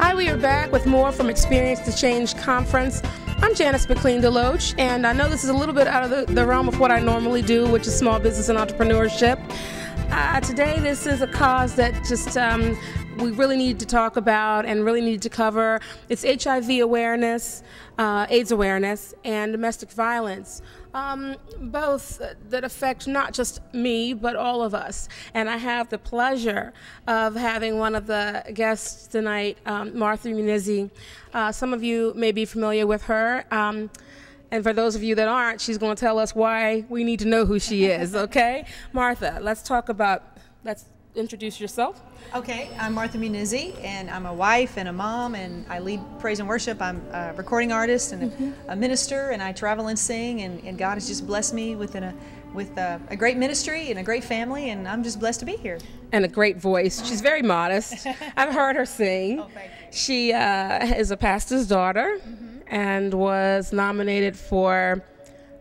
Hi, we are back with more from Experience to Change Conference. I'm Janice McLean DeLoatch, and I know this is a little bit out of the realm of what I normally do, which is small business and entrepreneurship. Today, this is a cause that just we really need to talk about and really need to cover. It's HIV awareness, AIDS awareness, and domestic violence. Both that affect not just me, but all of us. And I have the pleasure of having one of the guests tonight, Martha Munizzi. Some of you may be familiar with her. And for those of you that aren't, she's going to tell us why we need to know who she is, okay? Martha, let's introduce yourself. Okay, I'm Martha Munizzi, and I'm a wife and a mom, and I lead praise and worship. I'm a recording artist and a minister, and I travel and sing, and God has just blessed me with a great ministry and a great family, and I'm just blessed to be here. And a great voice. She's very modest. I've heard her sing. Oh, thank you. She is a pastor's daughter and was nominated for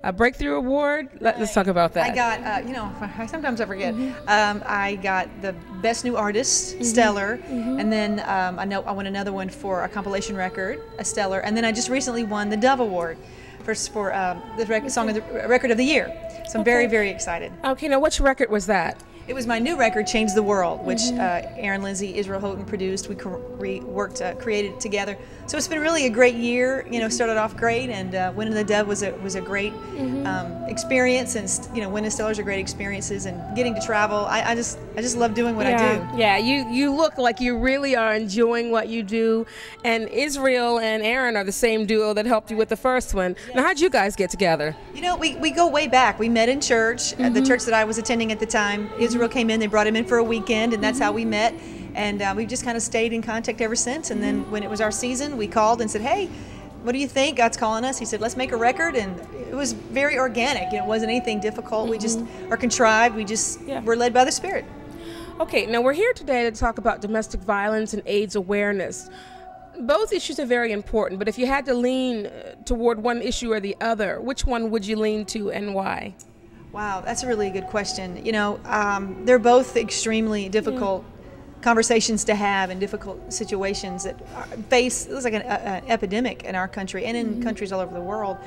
a Breakthrough Award. Let's talk about that. I got, sometimes I forget. I got the Best New Artist, Stellar, and then I won another one for a compilation record, a Stellar, and then I just recently won the Dove Award for the Record of the Year. So I'm very, very excited. Okay, now which record was that? It was my new record, Change the World, which Aaron Lindsay, Israel Houghton produced. We created it together. So it's been really a great year. You know, started off great, and winning the Dove was a great experience, and winning Stellars are great experiences, and getting to travel. I just love doing what I do. Yeah, you look like you really are enjoying what you do, and Israel and Aaron are the same duo that helped you with the first one. Yes. Now, how'd you guys get together? You know, we go way back. We met in church, the church that I was attending at the time. Israel came in, they brought him in for a weekend, and that's how we met. And we've just kind of stayed in contact ever since. And then when it was our season, we called and said, hey, what do you think? God's calling us. He said, let's make a record. And it was very organic. It wasn't anything difficult. We just are contrived. We just were led by the Spirit. Okay, now we're here today to talk about domestic violence and AIDS awareness. Both issues are very important, but if you had to lean toward one issue or the other, which one would you lean to and why? Wow, that's a really good question. You know, they're both extremely difficult conversations to have, and difficult situations that face. It was like an epidemic in our country and in countries all over the world.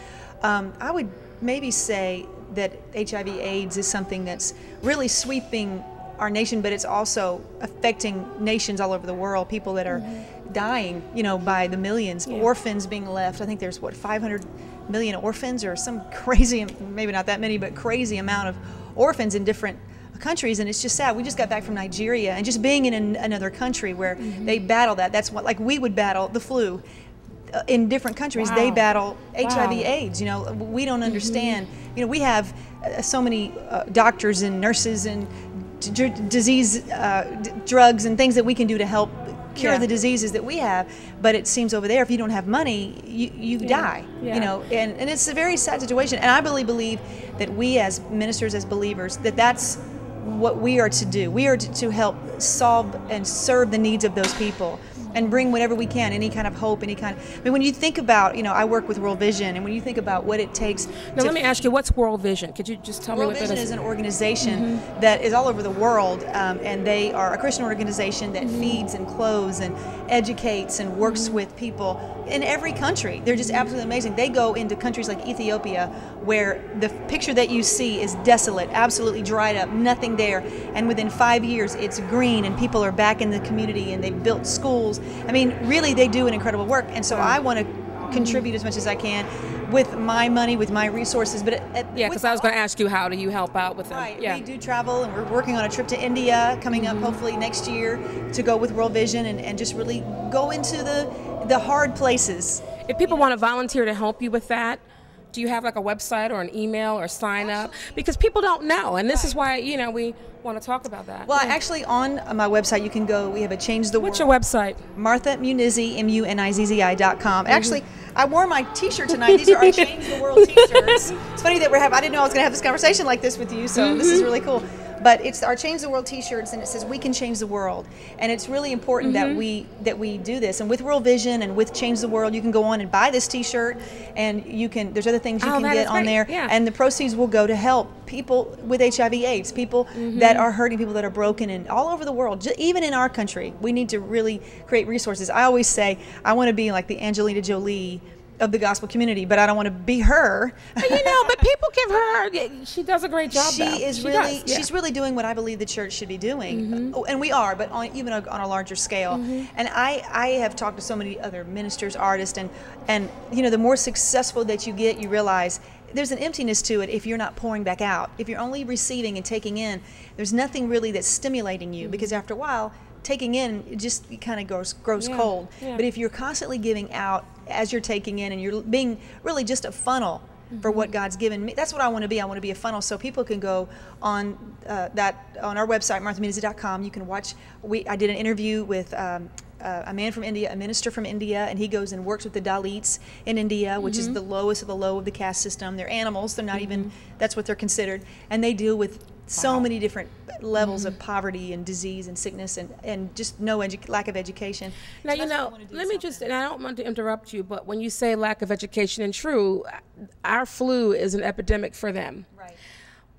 I would maybe say that HIV/AIDS is something that's really sweeping our nation, but it's also affecting nations all over the world. People that are dying, by the millions. Orphans being left. I think there's 500 million orphans, or some crazy, maybe not that many, but crazy amount of orphans in different countries. And it's just sad. We just got back from Nigeria, and just being in another country where they battle that's what, like we would battle the flu in different countries. They battle HIV/AIDS. We don't understand. We have so many doctors and nurses and disease drugs and things that we can do to help cure the diseases that we have, but it seems over there, if you don't have money, you die. And it's a very sad situation. And I really believe that we as ministers, as believers, that's what we are to do. We are to help solve and serve the needs of those people, and bring whatever we can, any kind of hope, when you think about, I work with World Vision, and when you think about what it takes. Now let me ask you, what's World Vision? Could you just tell me what that is? World Vision is an organization that is all over the world, and they are a Christian organization that feeds and clothes and educates and works with people in every country. They're just absolutely amazing. They go into countries like Ethiopia, where the picture that you see is desolate, absolutely dried up, nothing there, and within 5 years it's green, and people are back in the community, and they've built schools. I mean, really, they do an incredible work, and so I want to contribute as much as I can with my money, with my resources. But because I was going to ask you, how do you help out with them? Right, we do travel, and we're working on a trip to India coming up, hopefully next year, to go with World Vision and just really go into the hard places. If people want to volunteer to help you with that, do you have like a website or an email or sign up? Because people don't know, and this is why we want to talk about that. Well, actually, on my website you can go. We have a Change the World. What's your website? Martha Munizzi, MUNIZZI.com. Actually, I wore my T-shirt tonight. These are our Change the World T-shirts. It's funny that I didn't know I was going to have this conversation like this with you, so this is really cool. But it's our Change the World t-shirts, and it says we can change the world. And it's really important that we do this. And with World Vision and with Change the World, you can go on and buy this t-shirt, and there's other things you can get on there. Yeah. And the proceeds will go to help people with HIV/AIDS, people that are hurting, people that are broken, and all over the world, even in our country. We need to really create resources. I always say I want to be like the Angelina Jolie of the gospel community, but I don't want to be her. But people give her. She does a great job. She's really doing what I believe the church should be doing, and we are, but even on a larger scale. And I have talked to so many other ministers, artists, and the more successful that you get, you realize there's an emptiness to it if you're not pouring back out. If you're only receiving and taking in, there's nothing really that's stimulating you, because after a while, taking in, it kind of grows cold. But if you're constantly giving out as you're taking in, and you're being really just a funnel for what God's given me, that's what I want to be. I want to be a funnel, so people can go on on our website, MarthaMunizzi.com. You can watch. I did an interview with a man from India, a minister from India, and he goes and works with the Dalits in India, which is the lowest of the low of the caste system. They're animals. They're not even, that's what they're considered. And they deal with so many different levels of poverty and disease and sickness and just lack of education. Now, let me just, and I don't want to interrupt you, but when you say lack of education, and true, our flu is an epidemic for them. Right.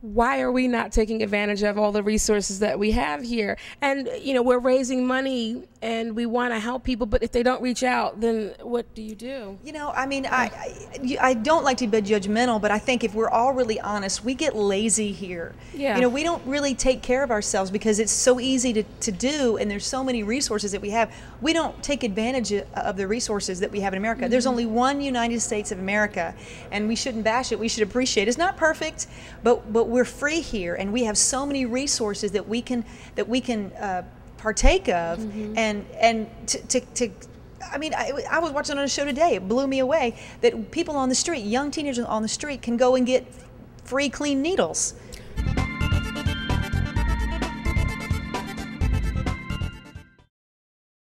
Why are we not taking advantage of all the resources that we have here? And, we're raising money and we want to help people, but if they don't reach out, then what do you do? I don't like to be judgmental, but I think if we're all really honest, we get lazy here. Yeah. We don't really take care of ourselves because it's so easy to do, and there's so many resources that we have. We don't take advantage of the resources that we have in America. There's only one United States of America, and we shouldn't bash it. We should appreciate it. It's not perfect, but we're free here, and we have so many resources that we can partake of, and I was watching on a show today. It blew me away that people on the street, young teenagers on the street, can go and get free clean needles.